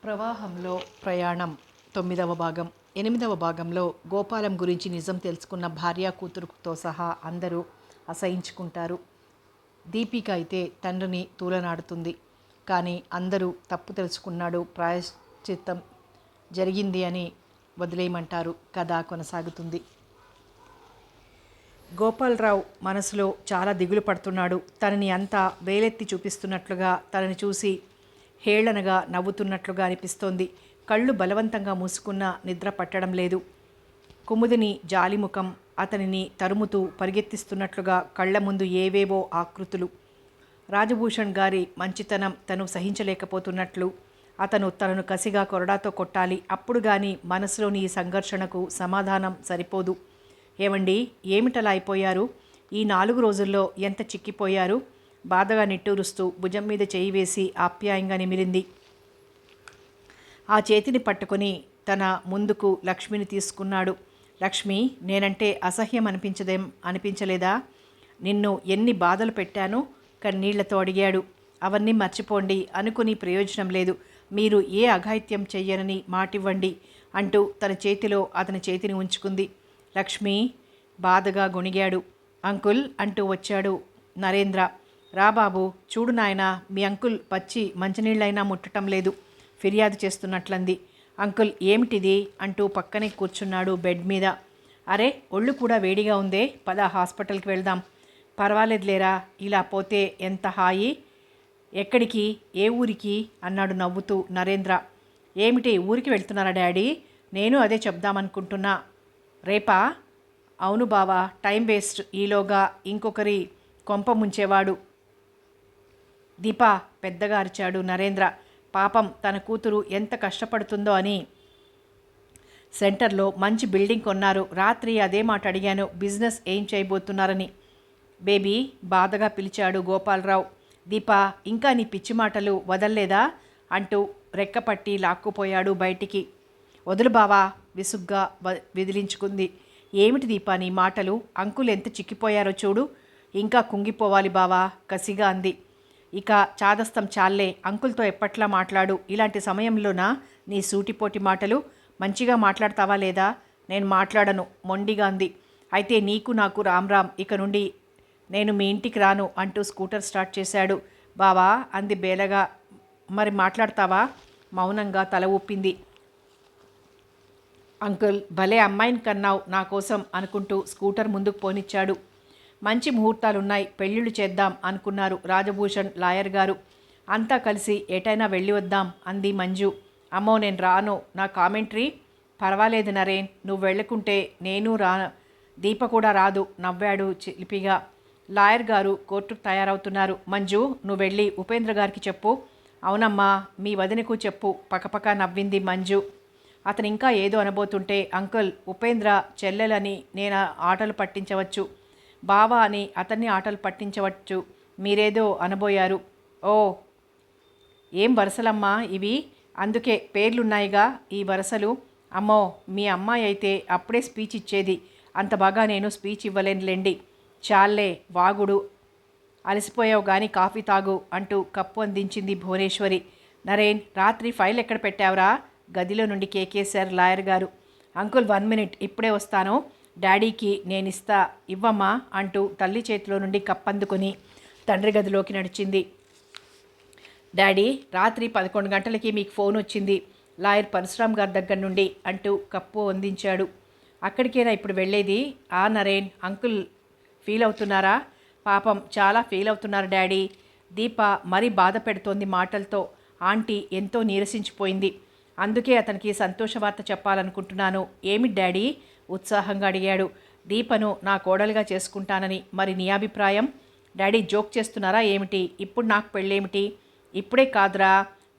ప్రవాహంలో ప్రయాణం 9వ భాగం. 8వ భాగంలో గోపాలం గురించి నిజం తెలుసుకున్న భార్య కూతురుతో సహా అందరూ అసహించుకుంటారు. దీపిక అయితే తండ్రిని తూలనాడుతుంది. కానీ అందరూ తప్పు తెలుసుకున్నాడు, ప్రాయశ్చిత్తం జరిగింది అని వదిలేయమంటారు. కథ కొనసాగుతుంది. గోపాలరావు మనసులో చాలా దిగులు పడుతున్నాడు. తనని అంతా వేలెత్తి చూపిస్తున్నట్లుగా, తనని చూసి హేళనగా నవ్వుతున్నట్లుగా అనిపిస్తోంది. కళ్ళు బలవంతంగా మూసుకున్నా నిద్ర పట్టడం లేదు. కుముదిని జాలిముఖం అతనిని తరుముతూ పరిగెత్తిస్తున్నట్లుగా కళ్ళ ముందు ఏవేవో ఆకృతులు. రాజభూషణ్ గారి మంచితనం తను సహించలేకపోతున్నట్లు. అతను తనను కసిగా కొరడాతో కొట్టాలి. అప్పుడు కానీ మనసులోని ఈ సంఘర్షణకు సమాధానం సరిపోదు. ఏమండి, ఏమిటలా అయిపోయారు? ఈ 4 రోజుల్లో ఎంత చిక్కిపోయారు? బాధగా నిట్టూరుస్తూ భుజం మీద చేయి వేసి ఆప్యాయంగా నిమిరింది. ఆ చేతిని పట్టుకొని తన ముందుకు లక్ష్మిని తీసుకున్నాడు. లక్ష్మి, నేనంటే అసహ్యం అనిపించలేదా? నిన్ను ఎన్ని బాధలు పెట్టానో కన్నీళ్లతో అడిగాడు. అవన్నీ మర్చిపోండి, అనుకుని ప్రయోజనం లేదు. మీరు ఏ అఘాయిత్యం చెయ్యనని మాటివ్వండి అంటూ తన చేతిలో అతని చేతిని ఉంచుకుంది. లక్ష్మి బాధగా గొణిగాడు. అంకుల్ అంటూ వచ్చాడు నరేంద్ర. రా బాబు, చూడు నాయనా, మీ అంకుల్ పచ్చి మంచినీళ్ళైనా ముట్టడం లేదు, ఫిర్యాదు చేస్తున్నట్లంది. అంకుల్ ఏమిటిది అంటూ పక్కనే కూర్చున్నాడు బెడ్ మీద. అరే, ఒళ్ళు కూడా వేడిగా ఉందే, పద హాస్పిటల్కి వెళ్దాం. పర్వాలేదులేరా, ఇలా పోతే ఎంత హాయి. ఎక్కడికి, ఏ ఊరికి అన్నాడు నవ్వుతూ నరేంద్ర. ఏమిటి, ఊరికి వెళ్తున్నారా డాడీ? నేను అదే చెప్దామనుకుంటున్నా. రేపా? అవును బావా, టైం వేస్ట్, ఈలోగా ఇంకొకరి కొంప ముంచేవాడు. దీపా, పెద్దగా అరిచాడు నరేంద్ర. పాపం తన కూతురు ఎంత కష్టపడుతుందో అని. సెంటర్లో మంచి బిల్డింగ్ కొన్నారు. రాత్రి అదే మాట అడిగాను, బిజినెస్ ఏం చేయబోతున్నారని. బేబీ బాధగా పిలిచాడు గోపాలరావు. దీపా, ఇంకా నీ పిచ్చి మాటలు వదల్లేదా అంటూ రెక్కపట్టి లాక్కుపోయాడు బయటికి. వదులు బావా, విసుగ్గా విదిలించుకుంది. ఏమిటి దీపా నీ మాటలు? అంకుల్ ఎంత చిక్కిపోయారో చూడు. ఇంకా కుంగిపోవాలి బావా, కసిగా అంది. ఇక చాదస్తం చాలే, అంకుల్తో ఎప్పట్లా మాట్లాడు. ఇలాంటి సమయంలోనా నీ సూటిపోటి మాటలు? మంచిగా మాట్లాడతావా లేదా? నేను మాట్లాడను, మొండిగా అంది. అయితే నీకు నాకు రామ్, ఇక నుండి నేను మీ ఇంటికి రాను అంటూ స్కూటర్ స్టార్ట్ చేశాడు. బావా అంది బేలగా. మరి మాట్లాడతావా? మౌనంగా తల ఊపింది. అంకుల్ భలే అమ్మాయిని కన్నావు నా కోసం అనుకుంటూ స్కూటర్ ముందుకు పోనిచ్చాడు. మంచి ముహూర్తాలున్నాయి, పెళ్ళిళ్ళు చేద్దాం అనుకున్నారు రాజభూషణ్ లాయర్ గారు. అంతా కలిసి ఎటైనా వెళ్ళి వద్దాం అంది మంజు. అమ్మో, నేను రాను, నా కామెంటరీ. పర్వాలేదు నరేన్, నువ్వు వెళ్ళకుంటే నేను దీప కూడా రాదు నవ్వాడు చిలిపిగా. లాయర్ గారు కోర్టుకు తయారవుతున్నారు. మంజు, నువ్వు వెళ్ళి ఉపేంద్ర గారికి చెప్పు. అవునమ్మా, మీ వదినకు చెప్పు, పకపక నవ్వింది మంజు. అతను ఇంకా ఏదో అనబోతుంటే, అంకుల్, ఉపేంద్ర చెల్లెలని నేను ఆటలు పట్టించవచ్చు, బావా అని అతన్ని ఆటలు పట్టించవచ్చు, మీరేదో అనబోయారు. ఓ, ఏం వరసలమ్మా ఇవి? అందుకే పేర్లున్నాయిగా ఈ వరసలు. అమ్మో, మీ అమ్మాయి అయితే అప్పుడే స్పీచ్ ఇచ్చేది, అంత బాగా నేను స్పీచ్ ఇవ్వలేనులేండి. చాలే వాగుడు, అలసిపోయావు కానీ కాఫీ తాగు అంటూ కప్పు అందించింది భువనేశ్వరి. నరేన్, రాత్రి ఫైల్ ఎక్కడ పెట్టావురా? గదిలో నుండి కేకేశారు లాయర్ గారు. అంకుల్ 1 మినిట్, ఇప్పుడే వస్తాను. డాడీకి నేనిస్తా, ఇవ్వమ్మా అంటూ తల్లి చేతిలో నుండి కప్పందుకొని తండ్రి గదిలోకి నడిచింది. డాడీ, రాత్రి 11 గంటలకి మీకు ఫోన్ వచ్చింది లాయర్ పరశురామ్ గారి దగ్గర నుండి అంటూ కప్పు అందించాడు. అక్కడికేనా ఇప్పుడు వెళ్ళేది? ఆ నరేన్, అంకుల్ ఫీల్ అవుతున్నారా? పాపం చాలా ఫీల్ అవుతున్నారు డాడీ. దీప మరీ బాధ పెడుతోంది మాటలతో. ఆంటీ ఎంతో నీరసించిపోయింది. అందుకే అతనికి సంతోషవార్త చెప్పాలనుకుంటున్నాను. ఏమి డాడీ? ఉత్సాహంగా అడిగాడు. దీపను నా కోడలుగా చేసుకుంటానని. మరి నీ అభిప్రాయం? డాడీ జోక్ చేస్తున్నారా ఏమిటి? ఇప్పుడు నాకు పెళ్ళేమిటి? ఇప్పుడే కాదురా,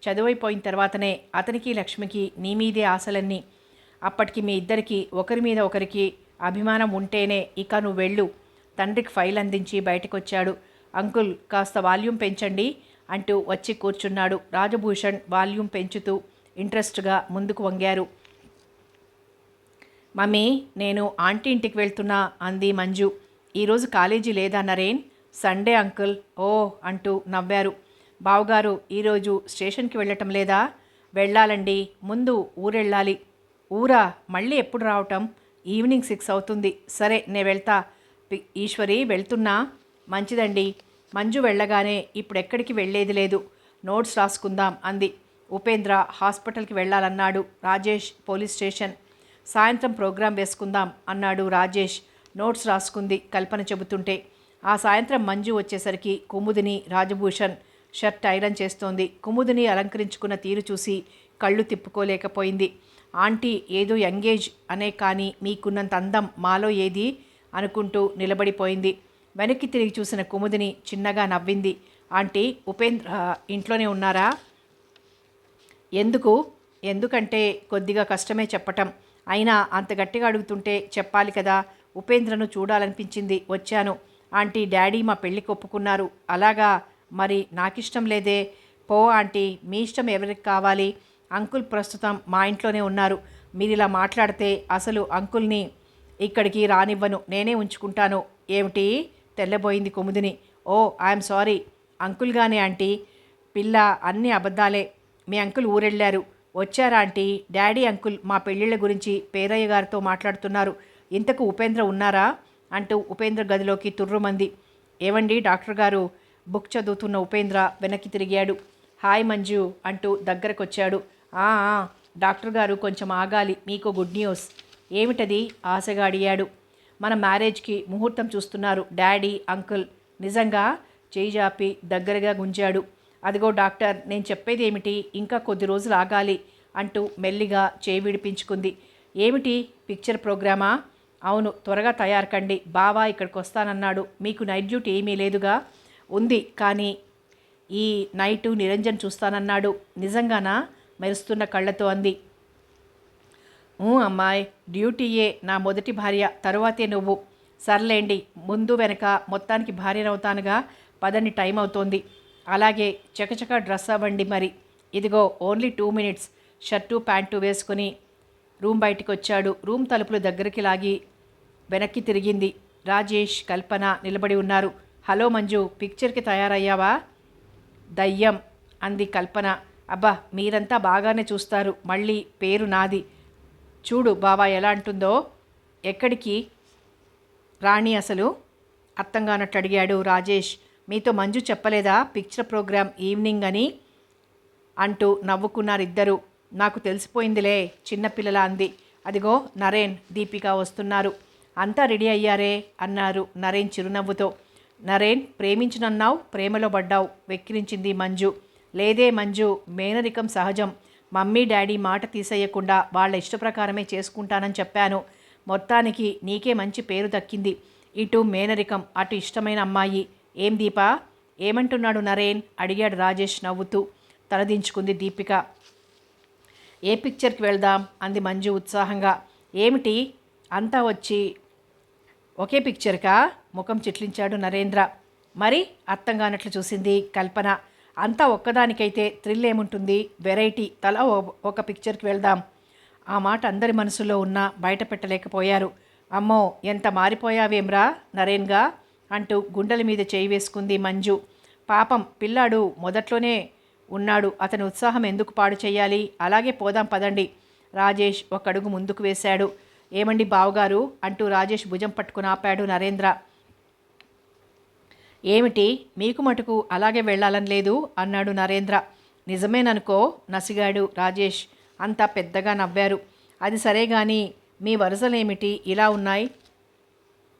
చదువైపోయిన తర్వాతనే. అతనికి లక్ష్మికి నీ మీదే ఆశలన్నీ. అప్పటికి మీ ఇద్దరికి ఒకరి మీద ఒకరికి అభిమానం ఉంటేనే. ఇక నువ్వు వెళ్ళు. తండ్రికి ఫైల్ అందించి బయటకొచ్చాడు. అంకుల్, కాస్త వాల్యూమ్ పెంచండి అంటూ వచ్చి కూర్చున్నాడు. రాజభూషణ్ వాల్యూమ్ పెంచుతూ ఇంట్రెస్ట్గా ముందుకు వంగారు. మమ్మీ, నేను ఆంటీ ఇంటికి వెళ్తున్నా అంది మంజు. ఈరోజు కాలేజీ లేదా నరేన్? Sunday uncle. ఓ అంటూ నవ్వారు. బావగారు ఈరోజు స్టేషన్కి వెళ్ళటం లేదా? వెళ్ళాలండి, ముందు ఊరెళ్ళాలి. ఊరా? మళ్ళీ ఎప్పుడు రావటం? ఈవినింగ్ 6 అవుతుంది. సరే నే వెళ్తా. ఈశ్వరి వెళ్తున్నా. మంచిదండి. మంజు వెళ్ళగానే ఇప్పుడెక్కడికి వెళ్ళేది లేదు, నోట్స్ రాసుకుందాం అంది. ఉపేంద్ర హాస్పిటల్కి వెళ్ళాలన్నాడు రాజేష్. Police station. సాయంత్రం ప్రోగ్రాం వేసుకుందాం అన్నాడు రాజేష్. నోట్స్ రాసుకుంది కల్పన చెబుతుంటే. ఆ సాయంత్రం మంజు వచ్చేసరికి కుముదిని రాజభూషణ్ షర్ట్ ఐరన్ చేస్తోంది. కుముదిని అలంకరించుకున్న తీరు చూసి కళ్ళు తిప్పుకోలేకపోయింది. ఆంటీ ఏదో యంగేజ్ అనే కానీ మీకున్నంత అందం మాలో ఏది అనుకుంటూ నిలబడిపోయింది. వెనక్కి తిరిగి చూసిన కుముదిని చిన్నగా నవ్వింది. ఆంటీ, ఉపేంద్ర ఇంట్లోనే ఉన్నారా? ఎందుకు? ఎందుకంటే కొద్దిగా కష్టమే చెప్పటం. అయినా అంత గట్టిగా అడుగుతుంటే చెప్పాలి కదా. ఉపేంద్రను చూడాలనిపించింది, వచ్చాను. ఆంటీ, డాడీ మా పెళ్ళికి ఒప్పుకున్నారు. అలాగా? మరి నాకిష్టం లేదే. పో ఆంటీ, మీ ఇష్టం ఎవరికి కావాలి? అంకుల్ ప్రస్తుతం మా ఇంట్లోనే ఉన్నారు. మీరు ఇలా మాట్లాడితే అసలు అంకుల్ని ఇక్కడికి రానివ్వను, నేనే ఉంచుకుంటాను. ఏమిటి? తెల్లబోయింది కుముదిని. ఓ ఐఎమ్ సారీ. అంకుల్గానే ఆంటీ. పిల్ల, అన్నీ అబద్ధాలే. మీ అంకుల్ ఊరెళ్ళారు. వచ్చారా ఆంటీ? డాడీ అంకుల్ మా పెళ్ళిళ్ళ గురించి పేరయ్య గారితో మాట్లాడుతున్నారు. ఇంతకు ఉపేంద్ర ఉన్నారా అంటూ ఉపేంద్ర గదిలోకి తుర్రుమంది. ఏవండి డాక్టర్ గారు? బుక్ చదువుతున్న ఉపేంద్ర వెనక్కి తిరిగాడు. హాయ్ మంజు అంటూ దగ్గరకొచ్చాడు. ఆ డాక్టర్ గారు కొంచెం ఆగాలి, మీకు గుడ్ న్యూస్. ఏమిటది? ఆశగా అడిగాడు. మన మ్యారేజ్కి ముహూర్తం చూస్తున్నారు డాడీ అంకుల్. నిజంగా? చేయి జాపి దగ్గరగా గుంజాడు. అదిగో డాక్టర్, నేను చెప్పేది ఏమిటి, ఇంకా కొద్ది రోజులు ఆగాలి అంటూ మెల్లిగా చేయి విడిపించుకుంది. ఏమిటి? పిక్చర్ ప్రోగ్రామా? అవును, త్వరగా తయారు కండి. బావా ఇక్కడికి వస్తానన్నాడు. మీకు నైట్ డ్యూటీ ఏమీ లేదుగా? ఉంది, కానీ ఈ నైటు నిరంజన్ చూస్తానన్నాడు. నిజంగానా? మెరుస్తున్న కళ్ళతో అంది. అమ్మాయి, డ్యూటీయే. నా మొదటి భార్య, తరువాతే నువ్వు. సర్లేండి, ముందు వెనక మొత్తానికి భార్యనవుతానుగా. పదని టైం అవుతోంది. అలాగే, చకచక డ్రెస్ అవ్వండి మరి. ఇదిగో ఓన్లీ 2 minutes. షర్టు ప్యాంటు వేసుకుని రూమ్ బయటికి వచ్చాడు. రూమ్ తలుపులు దగ్గరికి లాగి వెనక్కి తిరిగింది. రాజేష్, కల్పన నిలబడి ఉన్నారు. హలో మంజు, పిక్చర్కి తయారయ్యావా? దయ్యం అంది కల్పన. అబ్బా, మీరంతా బాగానే చూస్తారు. మళ్ళీ పేరు నాది. చూడు బావా ఎలా అంటుందో. ఎక్కడికి రాణి అసలు? అర్థంగానట్టు అడిగాడు రాజేష్. మీతో మంజు చెప్పలేదా పిక్చర్ ప్రోగ్రాం ఈవినింగ్ అని అంటూ నవ్వుకున్నారిద్దరూ. నాకు తెలిసిపోయిందిలే, చిన్నపిల్లల అంది. అదిగో నరేన్, దీపిక వస్తున్నారు. అంతా రెడీ అయ్యారే అన్నారు నరేన్ చిరునవ్వుతో. నరేన్, ప్రేమించినన్నావు, ప్రేమలో పడ్డావు, వెక్కిరించింది మంజు. లేదే మంజు, మేనరికం సహజం. మమ్మీ డాడీ మాట తీసేయకుండా వాళ్ళ ఇష్టప్రకారమే చేసుకుంటానని చెప్పాను. మొత్తానికి నీకే మంచి పేరు దక్కింది. ఇటు మేనరికం, అటు ఇష్టమైన అమ్మాయి. ఏం దీపా? ఏమంటున్నాడు నరేన్ అడిగాడు రాజేష్ నవ్వుతూ. తలదించుకుంది దీపిక. ఏ పిక్చర్కి వెళ్దాం అంది మంజు ఉత్సాహంగా. ఏమిటి అంతా వచ్చి ఒకే పిక్చర్కా? ముఖం చిట్లించాడు నరేంద్ర. మరి అర్థంగానట్లు చూసింది కల్పన. అంతా ఒక్కదానికైతే థ్రిల్ ఏముంటుంది, వెరైటీ. తలా ఒక పిక్చర్కి వెళ్దాం. ఆ మాట అందరి మనసులో ఉన్నా బయట పెట్టలేకపోయారు. అమ్మో, ఎంత మారిపోయావేమ్రా నరేన్గా అంటూ గుండెల మీద చేయి వేసుకుంది మంజు. పాపం పిల్లాడు మొదట్లోనే ఉన్నాడు, అతని ఉత్సాహం ఎందుకు పాడు చేయాలి? అలాగే పోదాం పదండి. రాజేష్ ఒక అడుగు ముందుకు వేశాడు. ఏమండి బావగారు అంటూ రాజేష్ భుజం పట్టుకుని ఆపాడు నరేంద్ర. ఏమిటి, మీకు మటుకు అలాగే వెళ్ళాలని లేదు అన్నాడు నరేంద్ర. నిజమేననుకో నసిగాడు రాజేష్. అంతా పెద్దగా నవ్వారు. అది సరే గాని మీ వరుసలేమిటి ఇలా ఉన్నాయి?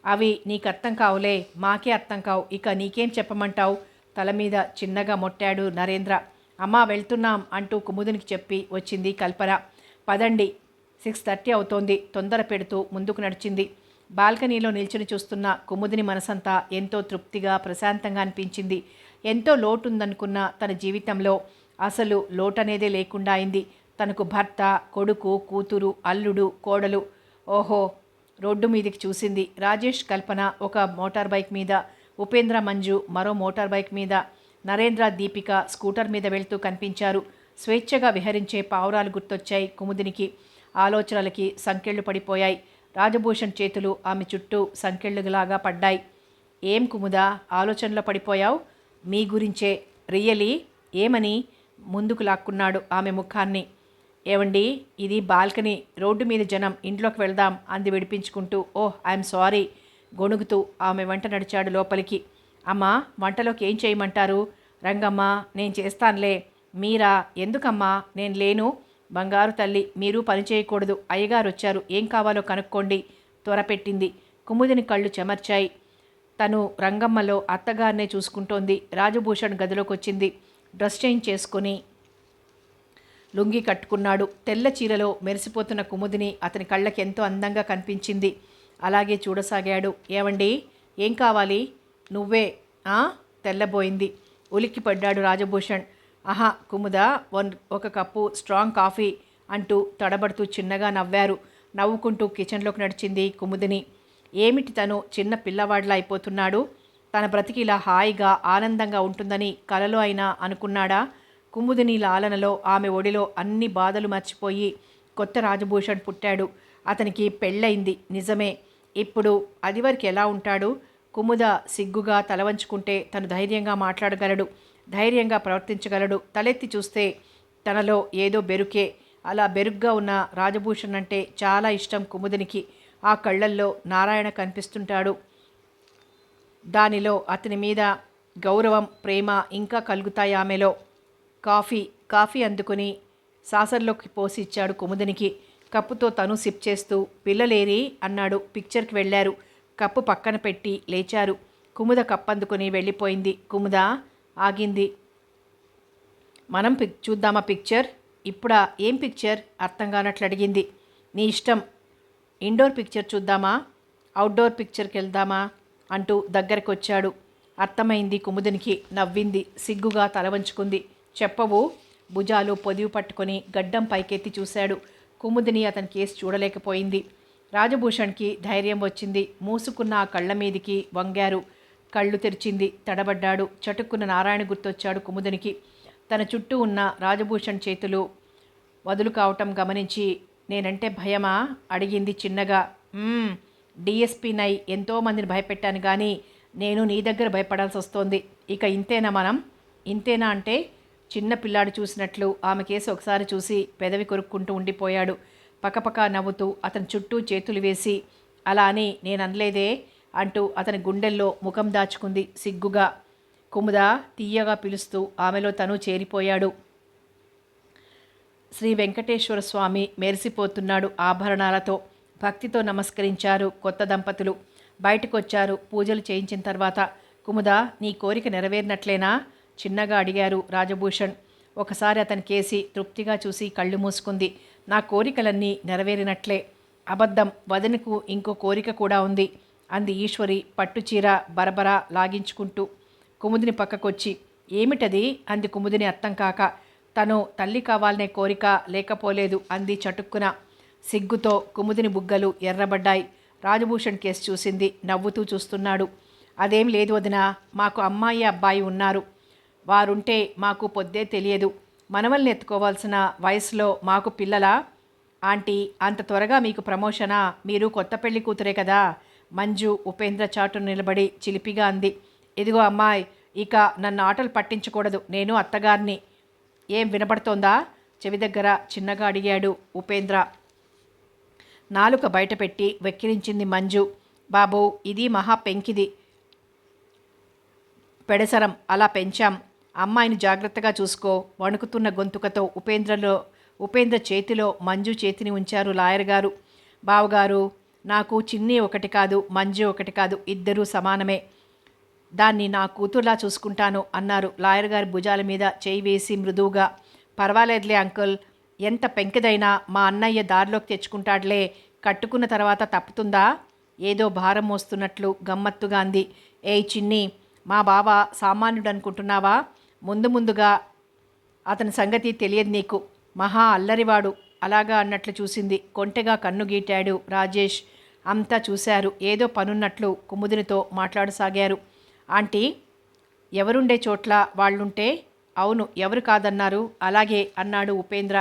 అవి నీకు అర్థం కావులే, మాకే అర్థం కావు. ఇక నీకేం చెప్పమంటావు? తల మీద చిన్నగా మొట్టాడు నరేంద్ర. అమ్మా వెళ్తున్నాం అంటూ కుముదినికి చెప్పి వచ్చింది కల్పన. పదండి, 6:30 అవుతోంది. తొందర పెడుతూ ముందుకు నడిచింది. బాల్కనీలో నిల్చుని చూస్తున్న కుముదిని మనసంతా ఎంతో తృప్తిగా ప్రశాంతంగా అనిపించింది. ఎంతో లోటుందనుకున్న తన జీవితంలో అసలు లోటనేదే లేకుండా అయింది. తనకు భర్త, కొడుకు, కూతురు, అల్లుడు, కోడలు. ఓహో, రోడ్డు మీదికి చూసింది. రాజేష్, కల్పన ఒక మోటార్ బైక్ మీద, ఉపేంద్ర, మంజు మరో మోటార్ బైక్ మీద, నరేంద్ర, దీపిక స్కూటర్ మీద వెళ్తూ కనిపించారు. స్వేచ్ఛగా విహరించే పావురాలు గుర్తొచ్చాయి కుముదినికి. ఆలోచనలకి సంకెళ్ళు పడిపోయాయి. రాజభూషణ్ చేతులు ఆమె చుట్టూ సంకెళ్ళులాగా పడ్డాయి. ఏం కుముదా, ఆలోచనలో పడిపోయావు? మీ గురించే. రియలీ? ఏమని? ముందుకు లాక్కున్నాడు ఆమె ముఖాన్ని. ఏవండి, ఇది బాల్కనీ, రోడ్డు మీద జనం, ఇంట్లోకి వెళ్దాం అంది విడిపించుకుంటూ. ఓహ్, ఐఎమ్ సారీ గొణుగుతూ ఆమె వెంట నడిచాడు లోపలికి. అమ్మా, వంటలోకి ఏం చేయమంటారు? రంగమ్మ, నేను చేస్తానులే. మీరా? ఎందుకమ్మా, నేను లేను. బంగారు తల్లి, మీరు పని చేయకూడదు. అయ్యగారు వచ్చారు, ఏం కావాలో కనుక్కోండి త్వరపెట్టింది. కుముదిని కళ్ళు చెమర్చాయి. తను రంగమ్మలో అత్తగారినే చూసుకుంటోంది. రాజభూషణ్ గదిలోకి వచ్చింది. డ్రెస్ చేంజ్ చేసుకుని లుంగి కట్టుకున్నాడు. తెల్ల చీరలో మెరిసిపోతున్న కుముదిని అతని కళ్ళకి ఎంతో అందంగా కనిపించింది. అలాగే చూడసాగాడు. ఏవండి, ఏం కావాలి? నువ్వే తెల్లబోయింది. ఉలిక్కిపడ్డాడు రాజభూషణ్. ఆహా కుముద, ఒక కప్పు స్ట్రాంగ్ కాఫీ అంటూ తడబడుతూ చిన్నగా నవ్వారు. నవ్వుకుంటూ కిచెన్లోకి నడిచింది కుముదిని. ఏమిటి తను చిన్న పిల్లవాడిలా అయిపోతున్నాడు? తన బ్రతికి ఇలా హాయిగా ఆనందంగా ఉంటుందని కలలో అయినా అనుకున్నాడా? కుముదిని లాలనలో ఆమె ఒడిలో అన్ని బాధలు మర్చిపోయి కొత్త రాజభూషణ్ పుట్టాడు. అతనికి పెళ్ళయింది నిజమే. ఇప్పుడు అదివరకు ఎలా ఉంటాడు? కుముద సిగ్గుగా తలవంచుకుంటే తను ధైర్యంగా మాట్లాడగలడు, ధైర్యంగా ప్రవర్తించగలడు. తలెత్తి చూస్తే తనలో ఏదో బెరుకే. అలా బెరుగ్గా ఉన్న రాజభూషణ్ అంటే చాలా ఇష్టం కుముదినికి. ఆ కళ్ళల్లో నారాయణ కనిపిస్తుంటాడు. దానిలో అతని మీద గౌరవం, ప్రేమ ఇంకా కలుగుతాయి ఆమెలో. కాఫీ అందుకుని సాసర్లోకి పోసి ఇచ్చాడు కుముదినికి. కప్పుతో తను సిప్ చేస్తూ, పిల్లలేరి అన్నాడు. పిక్చర్కి వెళ్ళారు. కప్పు పక్కన పెట్టి లేచారు. కుముద కప్పందుకుని వెళ్ళిపోయింది. కుముద ఆగింది. మనం చూద్దామా పిక్చర్? ఇప్పుడా? ఏం పిక్చర్? అర్థం కానట్లు అడిగింది. నీ ఇష్టం. ఇండోర్ పిక్చర్ చూద్దామా, అవుట్డోర్ పిక్చర్కి వెళ్దామా అంటూ దగ్గరకు వచ్చాడు. అర్థమైంది కుముదినికి. నవ్వింది. సిగ్గుగా తలవంచుకుంది. చెప్పవు? భుజాలు పొదివి పట్టుకొని గడ్డం పైకెత్తి చూశాడు. కుముదిని అతని కేసు చూడలేకపోయింది. రాజభూషణ్కి ధైర్యం వచ్చింది. మూసుకున్న ఆ కళ్ళ మీదికి వంగారు. కళ్ళు తెరిచింది. తడబడ్డాడు. చటుక్కున్న నారాయణ గుర్తొచ్చాడు కుముదినికి. తన చుట్టూ ఉన్న రాజభూషణ్ చేతులు వదులు కావటం గమనించి, నేనంటే భయమా అడిగింది చిన్నగా. డిఎస్పీ నై ఎంతోమందిని భయపెట్టాను కానీ నేను నీ దగ్గర భయపడాల్సి వస్తోంది. ఇక ఇంతేనా మనం? ఇంతేనా అంటే చిన్న పిల్లాడు చూసినట్లు ఆమె కేసు ఒకసారి చూసి పెదవి కొరుక్కుంటూ ఉండిపోయాడు. పకపక నవ్వుతూ అతని చుట్టూ చేతులు వేసి, అలా అని నేను అనలేదే అంటూ అతని గుండెల్లో ముఖం దాచుకుంది సిగ్గుగా. కుముద తీయగా పిలుస్తూ ఆమెలో తను చేరిపోయాడు. శ్రీ వెంకటేశ్వర స్వామి మెరిసిపోతున్నాడు ఆభరణాలతో. భక్తితో నమస్కరించారు కొత్త దంపతులు. బయటకొచ్చారు పూజలు చేయించిన తర్వాత. కుముద, నీ కోరిక నెరవేరినట్లేనా చిన్నగా అడిగారు రాజభూషణ్. ఒకసారి అతని కేసి తృప్తిగా చూసి కళ్ళు మూసుకుంది. నా కోరికలన్నీ నెరవేరినట్లే. అబద్ధం, వదనకు ఇంకో కోరిక కూడా ఉంది అంది ఈశ్వరి పట్టుచీర బరబరా లాగించుకుంటూ. కుముదిని పక్కకొచ్చి, ఏమిటది అంది కుముదిని అర్థం కాక. తను తల్లి కావాలనే కోరిక లేకపోలేదు అంది చటుక్కున. సిగ్గుతో కుముదిని బుగ్గలు ఎర్రబడ్డాయి. రాజభూషణ్ కేసు చూసింది. నవ్వుతూ చూస్తున్నాడు. అదేం లేదు వదినా, మాకు అమ్మాయి అబ్బాయి ఉన్నారు. వారుంటే మాకు పొద్దే తెలియదు. మనవల్ని ఎత్తుకోవాల్సిన వయసులో మాకు పిల్లలా? ఆంటీ, అంత త్వరగా మీకు ప్రమోషనా? మీరు కొత్త పెళ్లి కూతురే కదా. మంజు ఉపేంద్ర చాటును నిలబడి చిలిపిగా అంది. ఇదిగో అమ్మాయి, ఇక నన్ను ఆటలు పట్టించకూడదు. నేను అత్తగారిని. ఏం వినపడుతోందా? చెవి దగ్గర చిన్నగా అడిగాడు ఉపేంద్ర. నాలుక బయటపెట్టి వెక్కిరించింది మంజు. బాబు, ఇది మహా పెంకిది పెడసరం, అలా పెంచాం. అమ్మాయిని జాగ్రత్తగా చూసుకో. వణుకుతున్న గొంతుకతో ఉపేంద్ర చేతిలో మంజు చేతిని ఉంచారు లాయర్ గారు. బావగారు, నాకు చిన్ని ఒకటి కాదు, మంజు ఒకటి కాదు, ఇద్దరూ సమానమే. దాన్ని నా కూతుర్లా చూసుకుంటాను అన్నారు లాయర్ గారి భుజాల మీద చేయి వేసి మృదువుగా. పర్వాలేదులే అంకుల్, ఎంత పెంకిదైనా మా అన్నయ్య దారిలోకి తెచ్చుకుంటాడులే. కట్టుకున్న తర్వాత తప్పుతుందా? ఏదో భారం మోస్తున్నట్లు గమ్మత్తుగా అంది. ఏయ్ చిన్ని, మా బావ సామాన్యుడు అనుకుంటున్నావా? ముందుగా అతని సంగతి తెలియదు నీకు. మహా అల్లరివాడు. అలాగా అన్నట్లు చూసింది. కొంటెగా కన్ను గీటాడు రాజేష్. అంతా చూశారు. ఏదో పనున్నట్లు కుముదినితో మాట్లాడసాగారు. ఆంటీ, ఎవరుండే చోట్ల వాళ్ళుంటే? అవును, ఎవరు కాదన్నారు? అలాగే అన్నాడు ఉపేంద్ర.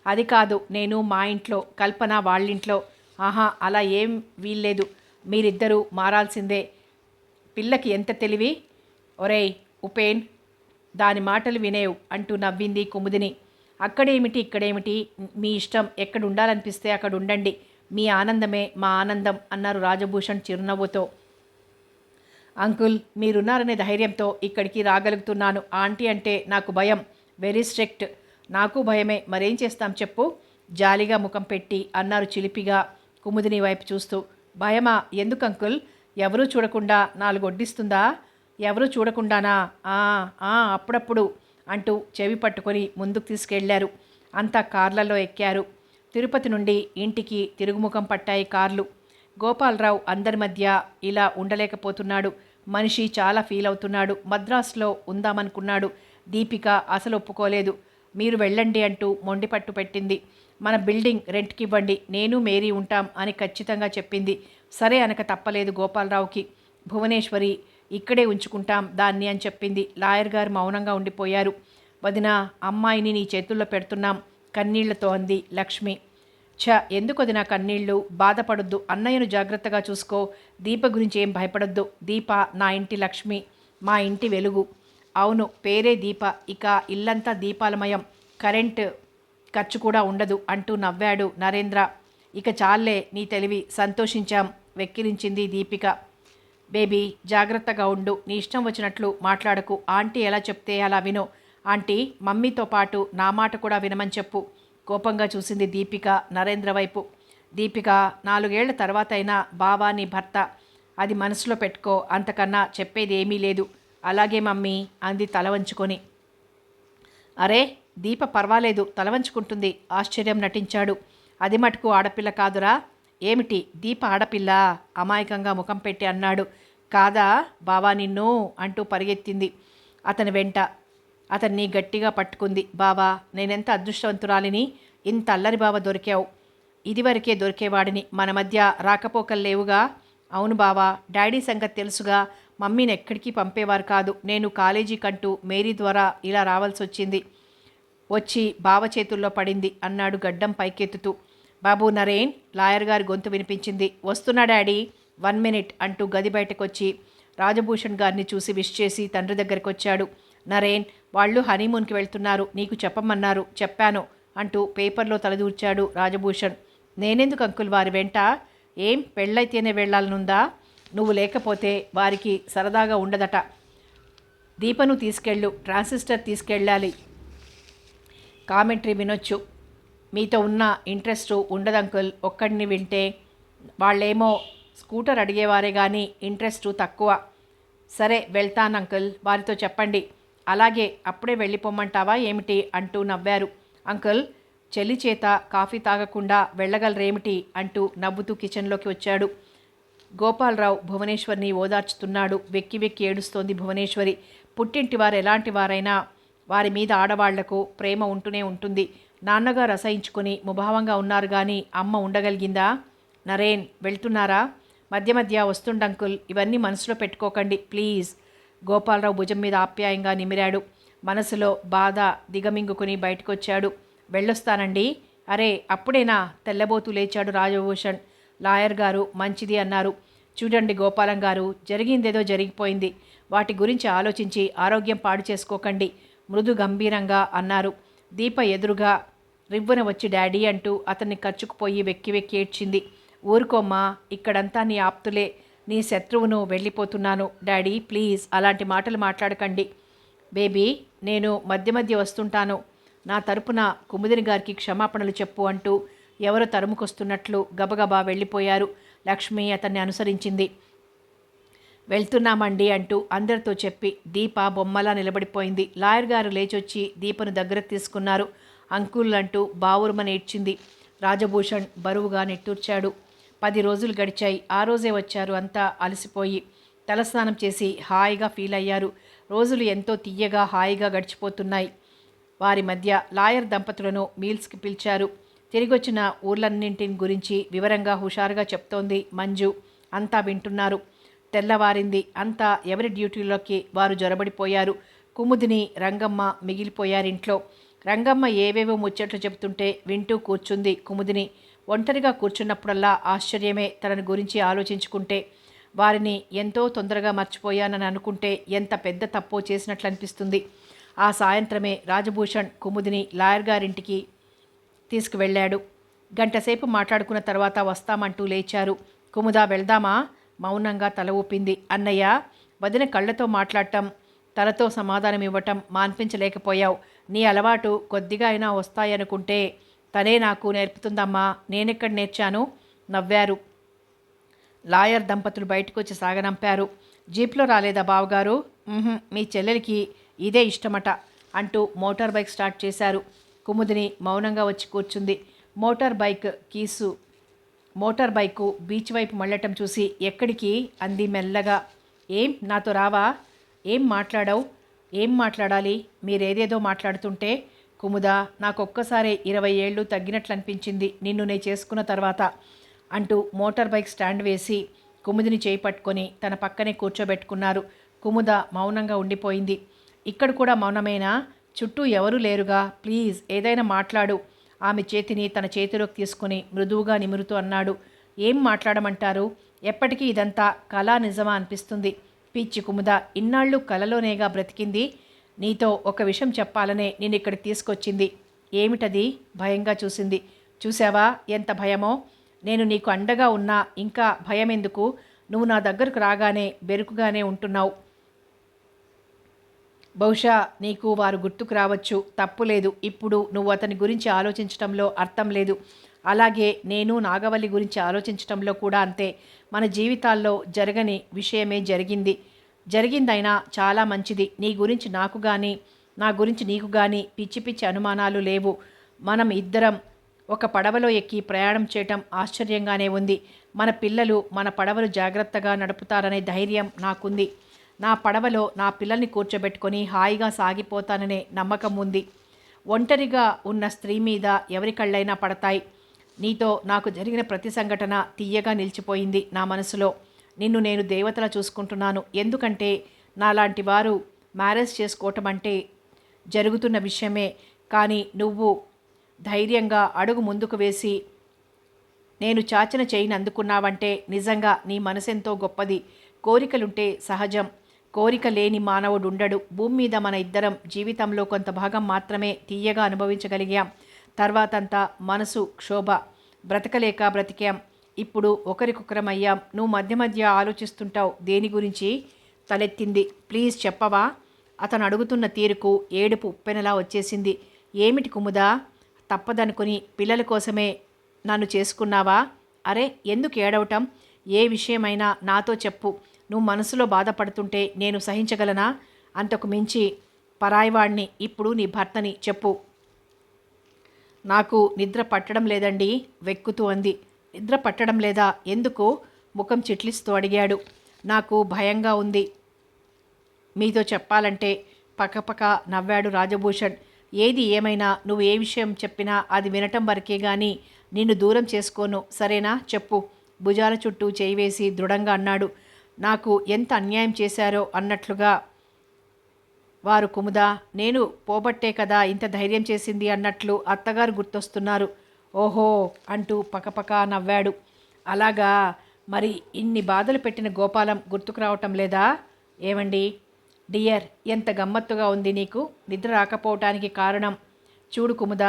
అది కాదు, నేను మా ఇంట్లో, కల్పన వాళ్ళింట్లో. ఆహా, అలా ఏం వీల్లేదు. మీరిద్దరూ మారాల్సిందే. పిల్లకి ఎంత తెలివి! ఒరేయ్ ఉపేన్, దాని మాటలు వినేవు అంటూ నవ్వింది కుముదిని. అక్కడేమిటి ఇక్కడేమిటి, మీ ఇష్టం, ఎక్కడ ఉండాలనిపిస్తే అక్కడ ఉండండి, మీ ఆనందమే మా ఆనందం అన్నారు రాజభూషణ్ చిరునవ్వుతో. అంకుల్, మీరున్నారనే ధైర్యంతో ఇక్కడికి రాగలుగుతున్నాను. ఆంటీ అంటే నాకు భయం, వెరీ స్ట్రిక్ట్. నాకు భయమే, మరేం చేస్తాం చెప్పు, జాలిగా ముఖం పెట్టి అన్నారు చిలిపిగా కుముదిని వైపు చూస్తూ. భయమా, ఎందుకు అంకుల్, ఎవరూ చూడకుండా నాలుగు వడ్డిస్తుందా? ఎవరూ చూడకుండానా? అప్పుడప్పుడు అంటూ చెవి పట్టుకొని ముందుకు తీసుకెళ్లారు. అంతా కార్లలో ఎక్కారు. తిరుపతి నుండి ఇంటికి తిరుగుముఖం పట్టాయి కార్లు. గోపాలరావు అందరి మధ్య ఇలా ఉండలేకపోతున్నాడు. మనిషి చాలా ఫీల్ అవుతున్నాడు. మద్రాసులో ఉందామనుకున్నాడు. దీపిక అసలు ఒప్పుకోలేదు. మీరు వెళ్ళండి అంటూ మొండిపట్టు పెట్టింది. మన బిల్డింగ్ రెంట్కి ఇవ్వండి, నేను మేరీ ఉంటాం అని ఖచ్చితంగా చెప్పింది. సరే అనక తప్పలేదు గోపాలరావుకి. భువనేశ్వరి ఇక్కడే ఉంచుకుంటాం దాన్ని అని చెప్పింది. లాయర్ గారు మౌనంగా ఉండిపోయారు. వదిన, అమ్మాయిని నీ చేతుల్లో పెడుతున్నాం కన్నీళ్లతో అంది లక్ష్మి. ఎందుకు వదిన కన్నీళ్ళు, బాధపడొద్దు, అన్నయ్యను జాగ్రత్తగా చూసుకో, దీప గురించి ఏం భయపడొద్దు. దీప నా ఇంటి లక్ష్మి, మా ఇంటి వెలుగు. అవును, పేరే దీప, ఇక ఇల్లంతా దీపాలమయం, కరెంటు ఖర్చు కూడా ఉండదు అంటూ నవ్వాడు నరేంద్ర. ఇక చాలే నీ తెలివి, సంతోషించాం వెక్కిరించింది దీపిక. బేబీ, జాగ్రత్తగా ఉండు, నీ ఇష్టం వచ్చినట్లు మాట్లాడకు, ఆంటీ ఎలా చెప్తే అలా విను. ఆంటీ, మమ్మీతో పాటు నా మాట కూడా వినమని చెప్పు. కోపంగా చూసింది దీపిక నరేంద్ర వైపు. దీపిక, 4 ఏళ్ల తర్వాత అయినా బావా నీ భర్త, అది మనసులో పెట్టుకో, అంతకన్నా చెప్పేది ఏమీ లేదు. అలాగే మమ్మీ అంది తల వంచుకొని. అరే, దీప పర్వాలేదు, తల వంచుకుంటుంది, ఆశ్చర్యం నటించాడు. అది మటుకు ఆడపిల్ల కాదురా. ఏమిటి, దీప ఆడపిల్ల? అమాయకంగా ముఖం పెట్టి అన్నాడు. కాదా బావా నిన్ను అంటూ పరిగెత్తింది అతని వెంట. అతన్ని గట్టిగా పట్టుకుంది. బావా, నేనెంత అదృష్టవంతురాలిని, ఇంత అల్లరి బావ దొరికావు. ఇదివరకే దొరికేవాడిని, మన మధ్య రాకపోకలు లేవుగా. అవును బావా, డాడీ సంగతి తెలుసుగా, మమ్మీని ఎక్కడికి పంపేవారు కాదు. నేను కాలేజీ కంటూ మేరీ ద్వారా ఇలా రావాల్సి వచ్చింది, వచ్చి బావ చేతుల్లో పడింది అన్నాడు గడ్డం పైకెత్తుతూ. బాబు నరేన్, లాయర్ గారి గొంతు వినిపించింది. వస్తున్నా డాడీ, 1 మినిట్ అంటూ గది బయటకొచ్చి రాజభూషణ్ గారిని చూసి విష్ చేసి తండ్రి దగ్గరికి వచ్చాడు. నరేన్, వాళ్ళు హనీమూన్కి వెళ్తున్నారు, నీకు చెప్పమన్నారు, చెప్పాను అంటూ పేపర్లో తలదూర్చాడు రాజభూషణ్. నేనెందుకు అంకుల్ వారి వెంట? ఏం పెళ్ళైతేనే వెళ్ళాలనుందా? నువ్వు లేకపోతే వారికి సరదాగా ఉండదట. దీపను తీసుకెళ్ళు, ట్రాన్సిస్టర్ తీసుకెళ్ళాలి, కామెంటరీ వినొచ్చు. మీతో ఉన్న ఇంట్రెస్ట్ ఉండదు అంకుల్, ఒక్కడిని వింటే. వాళ్ళేమో స్కూటర్ అడిగేవారే కానీ ఇంట్రెస్టు తక్కువ. సరే వెళ్తాను అంకుల్, వారితో చెప్పండి. అలాగే, అప్పుడే వెళ్ళిపోమ్మంటావా ఏమిటి అంటూ నవ్వారు. అంకుల్, చెల్లి చేత కాఫీ తాగకుండా వెళ్ళగలరేమిటి అంటూ నవ్వుతూ కిచెన్లోకి వచ్చాడు. గోపాలరావు భువనేశ్వరిని ఓదార్చుతున్నాడు. వెక్కి వెక్కి ఏడుస్తోంది భువనేశ్వరి. పుట్టింటి వారు ఎలాంటి వారైనా వారి మీద ఆడవాళ్లకు ప్రేమ ఉంటూనే ఉంటుంది. నాన్నగారు అసహించుకొని ముభావంగా ఉన్నారు కానీ అమ్మ ఉండగలిగిందా? నరేన్, వెళ్తున్నారా? మధ్య మధ్య వస్తుండంకుల్, ఇవన్నీ మనసులో పెట్టుకోకండి ప్లీజ్. గోపాలరావు భుజం మీద ఆప్యాయంగా నిమిరాడు. మనసులో బాధ దిగమింగుకుని బయటకొచ్చాడు. వెళ్ళొస్తానండి. అరే, అప్పుడేనా? తెల్లబోతూ లేచాడు రాజభూషణ్. లాయర్ గారు మంచిది అన్నారు. చూడండి గోపాలం గారు, జరిగిందేదో జరిగిపోయింది, వాటి గురించి ఆలోచించి ఆరోగ్యం పాడు చేసుకోకండి, మృదు గంభీరంగా అన్నారు. దీప ఎదురుగా రివ్వున వచ్చి డాడీ అంటూ అతన్ని కచ్చుకుపోయి వెక్కి వెక్కి ఏడ్చింది. ఊరుకోమ్మా, ఇక్కడంతా నీ ఆప్తులే, నీ శత్రువును, వెళ్ళిపోతున్నాను డాడీ ప్లీజ్ అలాంటి మాటలు మాట్లాడకండి. బేబీ, నేను మధ్య మధ్య వస్తుంటాను, నా తరపున కుముదిని గారికి క్షమాపణలు చెప్పు అంటూ ఎవరో తరుముకొస్తున్నట్లు గబగబా వెళ్ళిపోయారు. లక్ష్మి అతన్ని అనుసరించింది. వెళ్తున్నామండి అంటూ అందరితో చెప్పి దీప బొమ్మలా నిలబడిపోయింది. లాయర్ గారు లేచొచ్చి దీపను దగ్గరకు తీసుకున్నారు. అంకుల్ అంటూ బావురుమని ఏడ్చింది. రాజభూషణ్ బరువుగా నిట్టూర్చాడు. 10 రోజులు గడిచాయి. ఆ రోజే వచ్చారు అంతా అలసిపోయి. తలస్నానం చేసి హాయిగా ఫీల్ అయ్యారు. రోజులు ఎంతో తీయగా హాయిగా గడిచిపోతున్నాయి. వారి మధ్య లాయర్ దంపతులను మీల్స్కి పిలిచారు. తిరిగొచ్చిన ఊర్లన్నింటిని గురించి వివరంగా హుషారుగా చెప్తోంది మంజు. అంతా వింటున్నారు. తెల్లవారింది. అంతా ఎవరి డ్యూటీలోకి వారు జొరబడిపోయారు. కుముదిని, రంగమ్మ మిగిలిపోయారింట్లో. రంగమ్మ ఏవేవో ముచ్చట్లు చెబుతుంటే వింటూ కూర్చుంది కుముదిని. ఒంటరిగా కూర్చున్నప్పుడల్లా ఆశ్చర్యమే తనని గురించి ఆలోచించుకుంటే. వారిని ఎంతో తొందరగా మర్చిపోయానని అనుకుంటే ఎంత పెద్ద తప్పో చేసినట్లు అనిపిస్తుంది. ఆ సాయంత్రమే రాజభూషణ్ కుముదిని లాయర్ గారింటికి తీసుకువెళ్ళాడు. గంటసేపు మాట్లాడుకున్న తర్వాత వస్తామంటూ లేచారు. కుముద వెళ్దామా? మౌనంగా తల ఊపింది. అన్నయ్య, వదిన కళ్ళతో మాట్లాడటం, తలతో సమాధానం ఇవ్వటం మాన్పించలేకపోయావు. నీ అలవాటు కొద్దిగా అయినా వస్తాయనుకుంటే తనే నాకు నేర్పుతుందమ్మా. నేనెక్కడ నేర్చాను? నవ్వారు. లాయర్ దంపతులు బయటకు వచ్చి సాగనంపారు. జీప్లో రాలేదా బావగారు? మీ చెల్లెలికి ఇదే ఇష్టమట అంటూ మోటార్ బైక్ స్టార్ట్ చేశారు. కుముదిని మౌనంగా వచ్చి కూర్చుంది. మోటార్ బైకు బీచ్ వైపు మళ్ళటం చూసి ఎక్కడికి అంది మెల్లగా. ఏం నాతో రావా? ఏం మాట్లాడావు? ఏం మాట్లాడాలి? మీరేదేదో మాట్లాడుతుంటే. కుముద, నాకొక్కసారి 20 ఏళ్ళు తగ్గినట్లు అనిపించింది నిన్ను నే చేసుకున్న తర్వాత అంటూ మోటార్ బైక్ స్టాండ్ వేసి కుముదిని చేయి పట్టుకొని తన పక్కనే కూర్చోబెట్టుకున్నారు. కుముద మౌనంగా ఉండిపోయింది. ఇక్కడ కూడా మౌనమేనా? చుట్టూ ఎవరూ లేరుగా. ప్లీజ్ ఏదైనా మాట్లాడు. ఆమె చేతిని తన చేతిలోకి తీసుకుని మృదువుగా నిమురుతూ అన్నాడు. ఏం మాట్లాడమంటారు? ఎప్పటికీ ఇదంతా కళా నిజమా అనిపిస్తుంది. పిచ్చి కుముద, ఇన్నాళ్ళు కలలోనేగా బ్రతికింది. నీతో ఒక విషయం చెప్పాలనే నేను ఇక్కడికి తీసుకొచ్చింది. ఏమిటది? భయంగా చూసింది. చూసావా ఎంత భయమో? నేను నీకు అండగా ఉన్నా ఇంకా భయం ఎందుకు? నువ్వు నా దగ్గరకు రాగానే బెరుకుగానే ఉంటున్నావు. బహుశా నీకు వారు గుర్తుకు రావచ్చు. తప్పులేదు. ఇప్పుడు నువ్వు అతని గురించి ఆలోచించటంలో అర్థం లేదు. అలాగే నేను నాగవల్లి గురించి ఆలోచించటంలో కూడా అంతే. మన జీవితాల్లో జరగని విషయమే జరిగిందైనా చాలా మంచిది. నీ గురించి నాకు కానీ నా గురించి నీకు కానీ పిచ్చి పిచ్చి అనుమానాలు లేవు. మనం ఇద్దరం ఒక పడవలో ఎక్కి ప్రయాణం చేయటం ఆశ్చర్యంగానే ఉంది. మన పిల్లలు మన పడవలు జాగ్రత్తగా నడుపుతారనే ధైర్యం నాకుంది. నా పడవలో నా పిల్లల్ని కూర్చోబెట్టుకొని హాయిగా సాగిపోతాననే నమ్మకం ఉంది. ఒంటరిగా ఉన్న స్త్రీ మీద ఎవరి కళ్ళైనా పడతాయి. నీతో నాకు జరిగిన ప్రతి సంఘటన తీయగా నిలిచిపోయింది నా మనసులో. నిన్ను నేను దేవతలా చూసుకుంటున్నాను. ఎందుకంటే నాలాంటి వారు మ్యారేజ్ చేసుకోవటం అంటే జరుగుతున్న విషయమే. కానీ నువ్వు ధైర్యంగా అడుగు ముందుకు వేసి నేను చాచిన చేయిని అందుకున్నావంటే నిజంగా నీ మనసెంతో గొప్పది. కోరికలుంటే సహజం. కోరిక లేని మానవుడు ఉండడు. భూమి మీద మన ఇద్దరం జీవితంలో కొంత భాగం మాత్రమే తీయగా అనుభవించగలిగాం. తర్వాతంతా మనసు క్షోభ. బ్రతకలేక బ్రతికాం. ఇప్పుడు ఒకరికొకరం అయ్యాం. నువ్వు మధ్య మధ్య ఆలోచిస్తుంటావు. దేని గురించి? తలెత్తింది. ప్లీజ్ చెప్పవా? అతను అడుగుతున్న తీరుకు ఏడుపు ఉప్పెనలా వచ్చేసింది. ఏమిటి కుముదా? తప్పదనుకుని పిల్లల కోసమే నన్ను చేసుకున్నావా? అరే, ఎందుకు ఏడవటం? ఏ విషయమైనా నాతో చెప్పు. నువ్వు మనసులో బాధపడుతుంటే నేను సహించగలనా? అంతకు మించి పరాయివాణ్ణి. ఇప్పుడు నీ భర్తని. చెప్పు. నాకు నిద్ర పట్టడం లేదండి, వెక్కుతూ అంది. నిద్ర పట్టడం లేదా? ఎందుకు? ముఖం చిట్లిస్తూ అడిగాడు. నాకు భయంగా ఉంది మీతో చెప్పాలంటే. పకపక నవ్వాడు రాజభూషణ్. ఏది ఏమైనా నువ్వు ఏ విషయం చెప్పినా అది వినటం వరకే గాని నిన్ను దూరం చేసుకోను. సరేనా? చెప్పు. భుజాల చుట్టూ చేయి వేసి దృఢంగా అన్నాడు. నాకు ఎంత అన్యాయం చేశారో అన్నట్లుగా. వారు కుముద, నేను పోబట్టే కదా ఇంత ధైర్యం చేసింది అన్నట్లు అత్తగారు గుర్తొస్తున్నారు. ఓహో అంటూ పకపక నవ్వాడు. అలాగా? మరి ఇన్ని బాధలు పెట్టిన గోపాలం గుర్తుకు రావటం లేదా? ఏమండి డియర్, ఎంత గమ్మత్తుగా ఉంది నీకు. నిద్ర రాకపోవటానికి కారణం చూడు కుముద.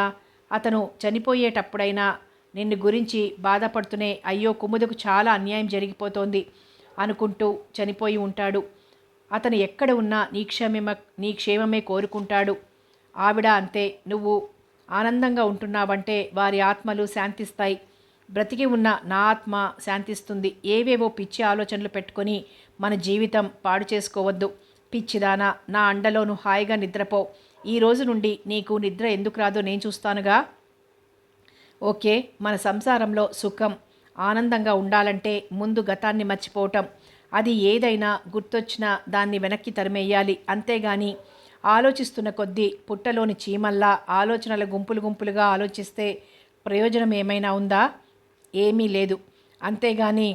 అతను చనిపోయేటప్పుడైనా నిన్ను గురించి బాధపడుతూనే అయ్యో కుముదకు చాలా అన్యాయం జరిగిపోతోంది అనుకుంటూ చనిపోయి ఉంటాడు. అతను ఎక్కడ ఉన్నా నీ క్షేమమే కోరుకుంటాడు. ఆవిడ అంతే. నువ్వు ఆనందంగా ఉంటున్నావంటే వారి ఆత్మలు శాంతిస్తాయి. బ్రతికి ఉన్న నా ఆత్మ శాంతిస్తుంది. ఏవేవో పిచ్చి ఆలోచనలు పెట్టుకొని మన జీవితం పాడు చేసుకోవద్దు. పిచ్చిదానా, నా అండలోను హాయిగా నిద్రపో. ఈ రోజు నుండి నీకు నిద్ర ఎందుకు రాదో నేను చూస్తానుగా. ఓకే, మన సంసారంలో సుఖం ఆనందంగా ఉండాలంటే ముందు గతాన్ని మర్చిపోవటం. అది ఏదైనా గుర్తొచ్చినా దాన్ని వెనక్కి తరిమేయాలి. అంతేగాని ఆలోచిస్తున్న కొద్దీ పుట్టలోని చీమల్లా ఆలోచనల గుంపులు గుంపులుగా ఆలోచిస్తే ప్రయోజనం ఏమైనా ఉందా? ఏమీ లేదు. అంతేగాని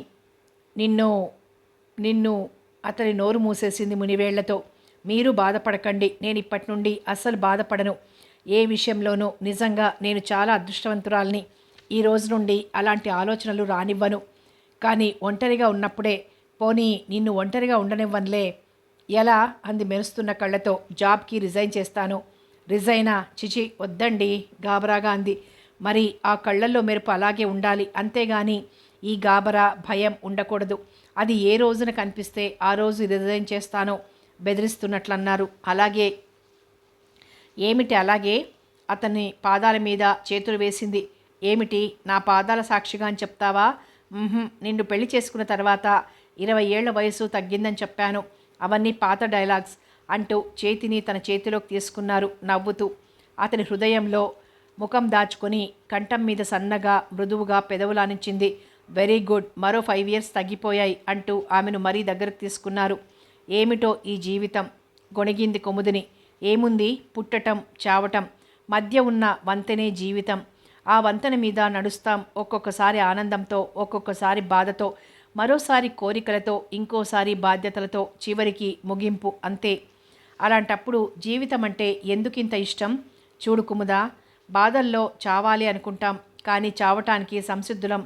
నిన్ను అతని నోరు మూసేసింది మునివేళ్లతో. మీరు బాధపడకండి. నేను ఇప్పటి నుండి అస్సలు బాధపడను. ఏ విషయంలోనూ. నిజంగా నేను చాలా అదృష్టవంతురాల్ని. ఈ రోజు నుండి అలాంటి ఆలోచనలు రానివ్వను. కానీ ఒంటరిగా ఉన్నప్పుడే. పోనీ నిన్ను ఒంటరిగా ఉండనివ్వనులే. ఎలా అంది మెరుస్తున్న కళ్ళతో. జాబ్కి రిజైన్ చేస్తాను. రిజైనా? చిచి వద్దండి గాబరాగా అంది. మరి ఆ కళ్ళల్లో మెరుపు అలాగే ఉండాలి, అంతేగాని ఈ గాబరా భయం ఉండకూడదు. అది ఏ రోజున కనిపిస్తే ఆ రోజు రిజైన్ చేస్తానో బెదిరిస్తున్నట్లన్నారు. అలాగే. ఏమిటి అలాగే? అతని పాదాల మీద చేతులు వేసింది. ఏమిటి నా పాదాల సాక్షిగా అని చెప్తావా? నిన్ను పెళ్లి చేసుకున్న తర్వాత 20 ఏళ్ల వయసు తగ్గిందని చెప్పాను. అవన్నీ పాత డైలాగ్స్ అంటూ చేతిని తన చేతిలోకి తీసుకున్నారు నవ్వుతూ. అతని హృదయంలో ముఖం దాచుకొని కంఠం మీద సన్నగా మృదువుగా పెదవులానించింది. వెరీ గుడ్, మరో 5 ఇయర్స్ తగ్గిపోయాయి అంటూ ఆమెను మరీ దగ్గరకు తీసుకున్నారు. ఏమిటో ఈ జీవితం, గొణిగింది కుముదిని. ఏముంది, పుట్టటం చావటం మధ్య ఉన్న వంతెనే జీవితం. ఆ వంతెన మీద నడుస్తాం, ఒక్కొక్కసారి ఆనందంతో, ఒక్కొక్కసారి బాధతో, మరోసారి కోరికలతో, ఇంకోసారి బాధ్యతలతో, చివరికి ముగింపు అంతే. అలాంటప్పుడు జీవితం అంటే ఎందుకింత ఇష్టం? చూడు కుముదా, బాధల్లో చావాలి అనుకుంటాం, కానీ చావటానికి సంసిద్ధులం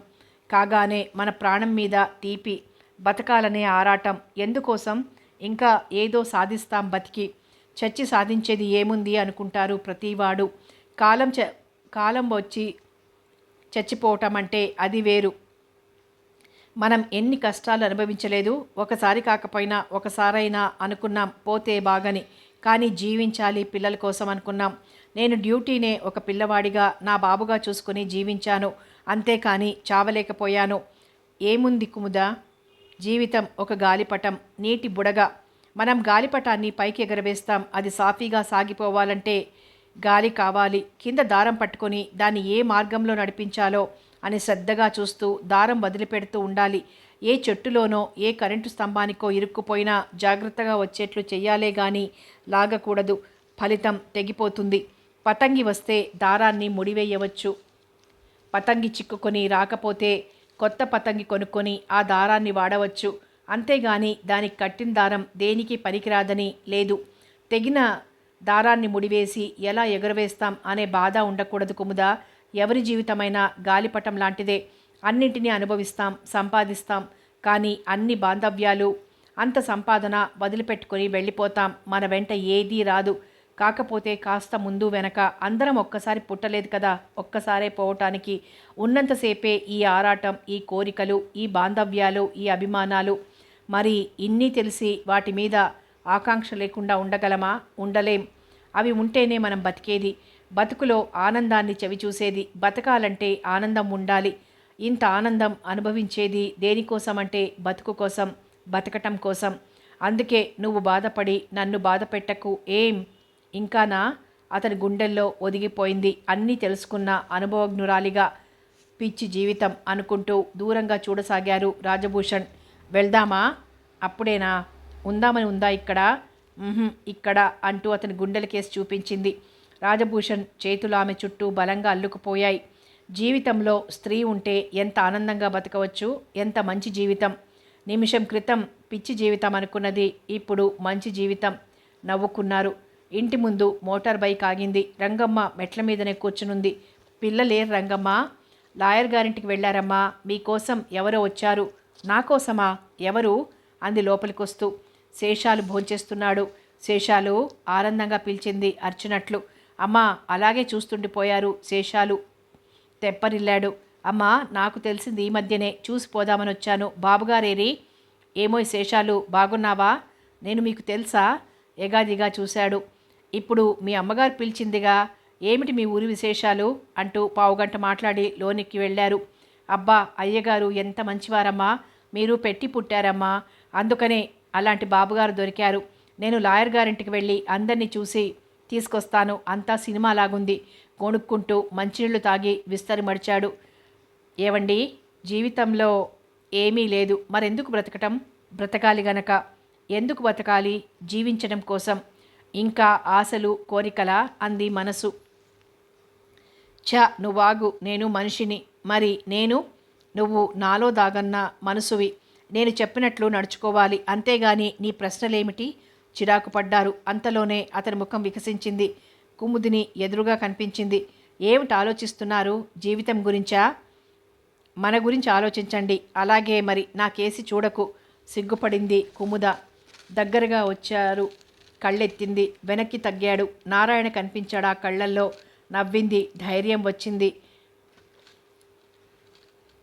కాగానే మన ప్రాణం మీద తీపి, బతకాలనే ఆరాటం. ఎందుకోసం? ఇంకా ఏదో సాధిస్తాం బతికి. చచ్చి సాధించేది ఏముంది అనుకుంటారు ప్రతివాడు. కాలం వచ్చి చచ్చిపోవటం అంటే అది వేరు. మనం ఎన్ని కష్టాలు అనుభవించలేదు? ఒకసారి కాకపోయినా ఒకసారైనా అనుకున్నాం పోతే బాగని. కానీ జీవించాలి పిల్లల కోసం అనుకున్నాం. నేను డ్యూటీనే ఒక పిల్లవాడిగా నా బాబుగా చూసుకుని జీవించాను, అంతేకాని చావలేకపోయాను. ఏముంది కుముదా, జీవితం ఒక గాలిపటం, నీటి బుడగ. మనం గాలిపటాన్ని పైకి ఎగరవేస్తాం. అది సాఫీగా సాగిపోవాలంటే గాలి కావాలి. కింద దారం పట్టుకొని దాన్ని ఏ మార్గంలో నడిపించాలో అని శ్రద్ధగా చూస్తూ దారం వదిలిపెడుతూ ఉండాలి. ఏ చెట్టులోనో ఏ కరెంటు స్తంభానికో ఇరుక్కుపోయినా జాగ్రత్తగా వచ్చేట్లు చెయ్యాలే గాని లాగకూడదు. ఫలితం తెగిపోతుంది. పతంగి వస్తే దారాన్ని ముడివేయవచ్చు. పతంగి చిక్కుకొని రాకపోతే కొత్త పతంగి కొనుక్కొని ఆ దారాన్ని వాడవచ్చు. అంతేగాని దానికి కట్టిన దారం దేనికి పనికిరాదని లేదు. తెగిన దారాన్ని ముడివేసి ఎలా ఎగురవేస్తాం అనే బాధ ఉండకూడదు కుముదా. ఎవరి జీవితమైనా గాలిపటం లాంటిదే. అన్నింటినీ అనుభవిస్తాం, సంపాదిస్తాం. కానీ అన్ని బాంధవ్యాలు, అంత సంపాదన వదిలిపెట్టుకొని వెళ్ళిపోతాం. మన వెంట ఏదీ రాదు. కాకపోతే కాస్త ముందు వెనక అందరం ఒక్కసారి పుట్టలేదు కదా, ఒక్కసారే పోవటానికి. ఉన్నంతసేపే ఈ ఆరాటం, ఈ కోరికలు, ఈ బాంధవ్యాలు, ఈ అభిమానాలు. మరి ఇన్ని తెలిసి వాటి మీద ఆకాంక్ష లేకుండా ఉండగలమా? ఉండలేం. అవి ఉంటేనే మనం బతికేది, బతుకులో ఆనందాన్ని చవిచూసేది. బతకాలంటే ఆనందం ఉండాలి. ఇంత ఆనందం అనుభవించేది దేనికోసం అంటే బతుకు కోసం, బతకటం కోసం. అందుకే నువ్వు బాధపడి నన్ను బాధ పెట్టకు. ఏం ఇంకానా? అతని గుండెల్లో ఒదిగిపోయింది. అన్నీ తెలుసుకున్న అనుభవజ్ఞురాలిగా. పిచ్చి జీవితం అనుకుంటూ దూరంగా చూడసాగారు రాజభూషణ్. వెళ్దామా? అప్పుడేనా? ఉందామని ఉందా ఇక్కడ? ఇక్కడ అంటూ అతని గుండెలకేసి చూపించింది. రాజభూషణ్ చేతులు ఆమె చుట్టూ బలంగా అల్లుకుపోయాయి. జీవితంలో స్త్రీ ఉంటే ఎంత ఆనందంగా బతకవచ్చు, ఎంత మంచి జీవితం. నిమిషం క్రితం పిచ్చి జీవితం అనుకున్నది ఇప్పుడు మంచి జీవితం. నవ్వుకున్నారు. ఇంటి ముందు మోటార్ బైక్ ఆగింది. రంగమ్మ మెట్ల మీదనే కూర్చునుంది. పిల్లలేరు రంగమ్మ? లాయర్ గారింటికి వెళ్ళారమ్మా. మీకోసం ఎవరో వచ్చారు. నా కోసమా? ఎవరు? అంది లోపలికొస్తూ. శేషాలు భోంచేస్తున్నాడు. శేషాలు ఆనందంగా పిలిచింది అర్చినట్లు. అమ్మా అలాగే చూస్తుండిపోయారు శేషాలు. తెప్పరిల్లాడు. అమ్మా నాకు తెలిసింది ఈ మధ్యనే, చూసిపోదామని వచ్చాను. బాబుగారేరి? ఏమో శేషాలు, బాగున్నావా? నేను మీకు తెలుసా? ఎగాదిగా చూశాడు. ఇప్పుడు మీ అమ్మగారు పిలిచిందిగా. ఏమిటి మీ ఊరి విశేషాలు అంటూ పావుగంట మాట్లాడి లోనికి వెళ్ళారు. అబ్బా అయ్యగారు ఎంత మంచివారమ్మా, మీరు పెట్టి పుట్టారమ్మా, అందుకనే అలాంటి బాబుగారు దొరికారు. నేను లాయర్ గారింటికి వెళ్ళి అందరినీ చూసి తీసుకొస్తాను. అంతా సినిమాలాగుంది. కొనుక్కుంటూ మంచినీళ్లు తాగి విస్తరి మడిచాడు. ఏవండి, జీవితంలో ఏమీ లేదు, మరెందుకు బ్రతకటం? బ్రతకాలి గనక. ఎందుకు బతకాలి? జీవించడం కోసం. ఇంకా ఆశలు కోరికలా? అంది మనసు. నువ్వాగు, నేను మనిషిని. మరి నేను? నువ్వు నాలో దాగన్న మనసువి. నేను చెప్పినట్లు నడుచుకోవాలి, అంతేగాని నీ ప్రశ్నలేమిటి? చిరాకు పడ్డారు. అంతలోనే అతని ముఖం వికసించింది. కుముదిని ఎదురుగా కనిపించింది. ఏమిటి ఆలోచిస్తున్నారు? జీవితం గురించా? మన గురించి ఆలోచించండి. అలాగే మరి నా కేసి చూడకు. సిగ్గుపడింది కుముద. దగ్గరగా వచ్చారు. కళ్ళెత్తింది. వెనక్కి తగ్గాడు. నారాయణ కనిపించాడు. ఆ కళ్ళల్లో నవ్వింది. ధైర్యం వచ్చింది.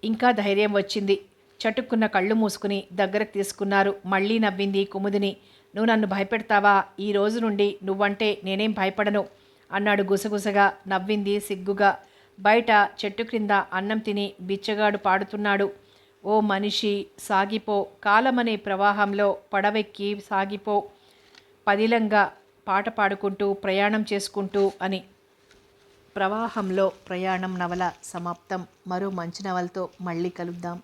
ఇంకా ధైర్యం వచ్చింది. చటుక్కున్న కళ్ళు మూసుకుని దగ్గరకు తీసుకున్నారు. మళ్ళీ నవ్వింది కుముదిని. నువ్వు నన్ను భయపెడతావా? ఈ రోజు నుండి నువ్వంటే నేనేం భయపడను అన్నాడు గుసగుసగా. నవ్వింది సిగ్గుగా. బయట చెట్టు క్రింద అన్నం తిని బిచ్చగాడు పాడుతున్నాడు. ఓ మనిషి సాగిపో, కాలమనే ప్రవాహంలో పడవెక్కి సాగిపో, పదిలంగా పాట పాడుకుంటూ ప్రయాణం చేసుకుంటూ అని. ప్రవాహంలో ప్రయాణం నవల సమాప్తం. మరో మంచి నవలతో మళ్ళీ కలుద్దాం.